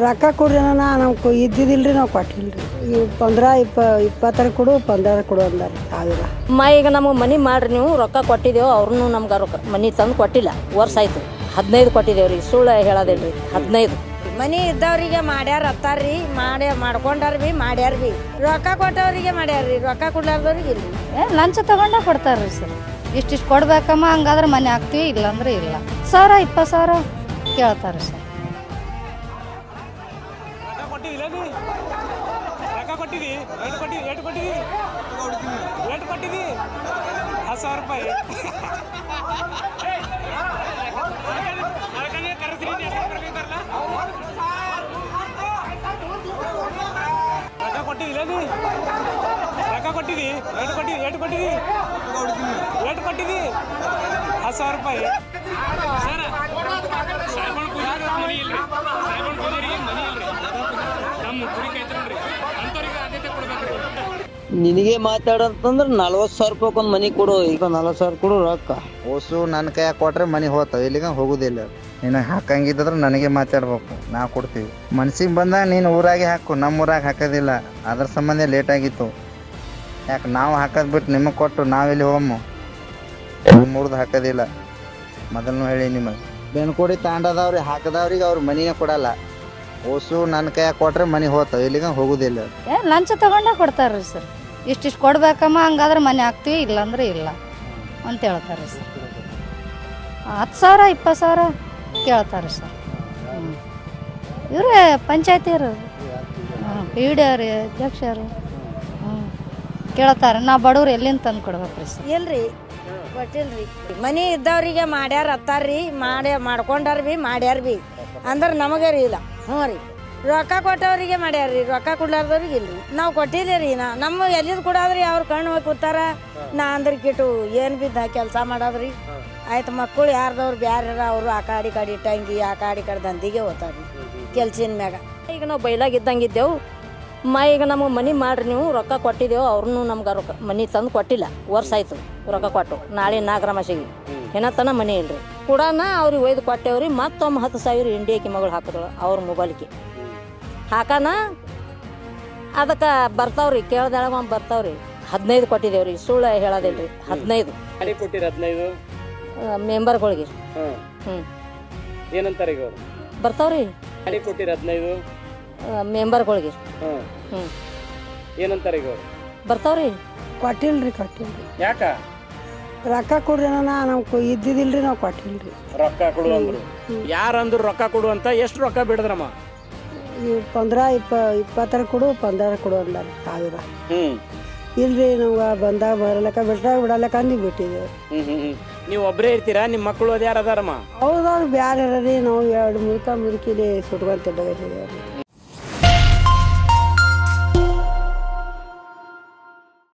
ರೊಕ್ಕ ಕೊಡ್ರಿ ನಮ್ಗೆ ಇದ್ದಿದ್ದಿಲ್ರಿ ನಾವು ಕೊಟ್ಟಿಲ್ರಿ ಈ 15-20 ಕೊಡು 15 ಕೊಡು ಅಂದಾರ ಸಾವಿರ ಈಗ ನಮಗೆ ಮನೆ ಮಾಡ್ರಿ ನೀವು ರೊಕ್ಕ ಕೊಟ್ಟಿದ್ದೇವೆ ಅವ್ರನ್ನೂ ನಮ್ಗೆ ರೊಕ್ಕ ಮನೆ ತಂದು ಕೊಟ್ಟಿಲ್ಲ ವರ್ಷ ಆಯ್ತು 15 ಕೊಟ್ಟಿದ್ದೇವ್ರಿ ಸುಳ್ಳು ಹೇಳೋದಿಲ್ರಿ 15 ಮನೆ ಇದ್ದವ್ರಿಗೆ ಮಾಡ್ಯಾರ ಅತ್ತಾರ್ರಿ ಮಾಡ್ಕೊಂಡಾರ ಬಿ ಮಾಡ್ಯಾರ ಬಿ ರೊಕ್ಕ ಕೊಟ್ಟವ್ರಿಗೆ ಮಾಡ್ಯಾರ್ರಿ ರೊಕ್ಕ ಕೊಡ್ಲಾರ್ದವ್ರಿಗೆ ಇಲ್ರಿ ಲಂಚ ತಗೊಂಡ ಕೊಡ್ತಾರ್ರಿ ಸರ್ ಇಷ್ಟಿಷ್ಟು ಕೊಡ್ಬೇಕಮ್ಮ ಹಂಗಾದ್ರೆ ಮನೆ ಹಾಕ್ತೀವಿ ಇಲ್ಲಾಂದ್ರೆ ಇಲ್ಲ 10,000-20,000 ಕೇಳ್ತಾರೆ ಸರ್ ನಿನಗೆ ಮಾತಾಡಂತಂದ್ರೆ 40,000 ರೂಪಾಯಿ ಒಂದು ಮನೆ ಕೊಡು ಈಗ 40,000 ಕೊಡು ರೊಕ್ಕ ಓಸು ನನ್ನ ಕೈಯಾಗ ಕೊಟ್ರೆ ಮನೆ ಹೋಗ್ತಾವ ಇಲ್ಲಿಗ ಹೋಗುದಿಲ್ಲ ನೀನು ಹಾಕಂಗಿದ್ರೆ ನನಗೆ ಮಾತಾಡ್ಬೇಕು ನಾ ಕೊಡ್ತೀವಿ ಮನ್ಸಿಗೆ ಬಂದಾಗ ನೀನು ಊರಾಗೆ ಹಾಕು ನಮ್ಮ ಊರಾಗ ಹಾಕೋದಿಲ್ಲ ಅದ್ರ ಸಂಬಂಧ ಲೇಟ್ ಆಗಿತ್ತು ಯಾಕೆ ನಾವು ಹಾಕೋದು ಬಿಟ್ಟು ನಿಮಗೆ ಕೊಟ್ಟು ನಾವೆಲ್ಲಿ ಹೋಗಮ್ಮ ಮುರಿದು ಹಾಕೋದಿಲ್ಲ ಮೊದಲು ಹೇಳಿ ನಿಮಗೆ ಬೆನ್ಕೊಡಿ ತಾಂಡದವ್ರಿಗೆ ಹಾಕದವ್ರಿಗೆ ಅವ್ರ ಮನಿನೇ ಕೊಡಲ್ಲ ಓಸು ನನ್ನ ಕೈಯಾಗ ಕೊಟ್ರೆ ಮನೆ ಹೋಗ್ತಾವ ಇಲ್ಲಿಗ ಹೋಗುದಿಲ್ಲ ಲಂಚ ತಗೊಂಡ ಕೊಡ್ತಾರ್ರಿ ಸರ್ ಇಷ್ಟಿಷ್ಟು ಕೊಡ್ಬೇಕಮ್ಮ ಹಂಗಾದ್ರೆ ಮನೆ ಹಾಕ್ತೀವಿ ಇಲ್ಲಾಂದ್ರೆ ಇಲ್ಲ ಅಂತ ಹೇಳ್ತಾರೆ ಸರ್ 10,000-20,000 ಕೇಳ್ತಾರೆ ಸರ್ ಇವರೇ ಪಂಚಾಯತಿಯರು PD ಅವ್ರಿ ಅಧ್ಯಕ್ಷರು ಕೇಳ್ತಾರೆ ನಾ ಬಡವ್ರು ಎಲ್ಲಿಂದ ತಂದು ಕೊಡ್ಬೇಕ್ರಿ ಸರ್ ಇಲ್ರಿ ಕೊಟ್ಟಿಲ್ರಿ ಮನೆ ಇದ್ದವ್ರಿಗೆ ಮಾಡ್ಯಾರ ಅತ್ತಾರ್ರಿ ಮಾಡ್ಕೊಂಡಾರ ಬಿ ಮಾಡ್ಯಾರ ಬಿ ಅಂದ್ರೆ ನಮಗೆ ರೀ ಇಲ್ಲ ಹ್ಞೂ ರೀ ರೊಕ್ಕ ಕೊಟ್ಟವ್ರಿಗೆ ಮಾಡ್ಯಾರ್ರಿ ರೊಕ್ಕ ಕೊಡ್ಲಾರ್ದವ್ರಿಗೆ ಇಲ್ರಿ ನಾವು ಕೊಟ್ಟಿಲ್ಲ ರೀ ನಮ್ಮ ಎಲ್ಲಿದ್ ಕೊಡೋದ್ರಿ ಅವ್ರು ಕಣ್ಣು ಹೋಗಿ ಕೂತಾರ ನಾ ಅಂದ್ರೆ ಕಿಟ್ಟು ಏನು ಬಿದ್ದ ಕೆಲಸ ಮಾಡೋದ್ರಿ ಆಯ್ತು ಮಕ್ಕಳು ಯಾರ್ದವ್ರು ಬ್ಯಾರ ಅವರು ಆ ಕಾಡಿ ಟಂಗಿ ಆ ಕಾಡಿ ದಂದಿಗೆ ಹೋಗ್ತಾರ್ರಿ ಕೆಲ್ಸಿನ ಮ್ಯಾಗ ಈಗ ನಾವು ಬೈಲಾಗಿದ್ದಂಗಿದ್ದೆವು ಈಗ ನಮಗೆ ಮನೆ ಮಾಡ್ರಿ ನೀವು ರೊಕ್ಕ ಕೊಟ್ಟಿದ್ದೇವೆ ಅವ್ರನ್ನೂ ನಮ್ಗೆ ರೊಕ್ಕ ಮನೆ ತಂದು ಕೊಟ್ಟಿಲ್ಲ ವರ್ಷ ಆಯ್ತು ರೊಕ್ಕ ಕೊಟ್ಟು ನಾಳೆ ನಾಗರಮಾಸಿಗೆ ಏನತನ ಮನೆ ಇಲ್ರಿ ಕೂಡನ ಅವ್ರಿಗೆ ಒಯ್ದು ಕೊಟ್ಟೇವ್ರಿ ಮತ್ತೊಮ್ಮೆ 10,000 ಇಂಡಿಯಾಕಿ ಮಗಳು ಹಾಕಿದಳು ಅವ್ರ ಮೊಬೈಲ್ಗೆ ಹಾಕನ ಅದಕ್ಕೆ ಬರ್ತಾವ್ರಿ ಕೇಳ್ದಾಳ ಬರ್ತಾವ್ರಿ 15 ಕೊಟ್ಟಿದ್ದೇವ್ರಿ ಸುಳ್ಳು ಹೇಳೋದಿಲ್ರಿ 15 ಮೆಂಬರ್ಗಳಿಗೆ ಏನಂತಾರೆ ಬರ್ತಾವ್ರಿ ಕೊಟ್ಟಿರ 15 ಮೆಂಬರ್ಗಳಿಗೆ ಏನಂತಾರೆ ಬರ್ತಾವ್ರಿ ಕೊಟ್ಟಿಲ್ರಿ ಯಾಕ ರೊಕ್ಕ ಕೊಡ್ರಿ ನಮ್ಗೆ ಇದ್ದಿದ್ದಿಲ್ರಿ ನಾವು ಕೊಟ್ಟಿಲ್ರಿ ರೊಕ್ಕ ಕೊಡು ಅಂದ್ರು ಯಾರಂದ್ರು ರೊಕ್ಕ ಕೊಡು ಅಂತ ಎಷ್ಟು ರೊಕ್ಕ ಬಿಡದ್ರಮ್ಮ ಈ 15-20 ಕೊಡು 15 ಕೊಡು ಅಂದಾರ ಸಾವಿರ ಇಲ್ರಿ ನಮ್ಗೆ ಬಂದಾಗ ಬರಲಕ್ಕ ಬಿಡಲಕ್ಕ ಅಂದಿ ಬಿಟ್ಟಿದ್ದೇವೆ ನೀವು ಒಬ್ಬರೇ ಇರ್ತೀರಾ ನಿಮ್ಮ ಮಕ್ಕಳು ಅದು ಯಾರು ಅದಾರಮ್ಮ ಹೌದವ್ರು ಬ್ಯಾರ ರೀ ನಾವು 2 ಮುದುಕಿಲಿ ಸುಟ್ಕೊಂತ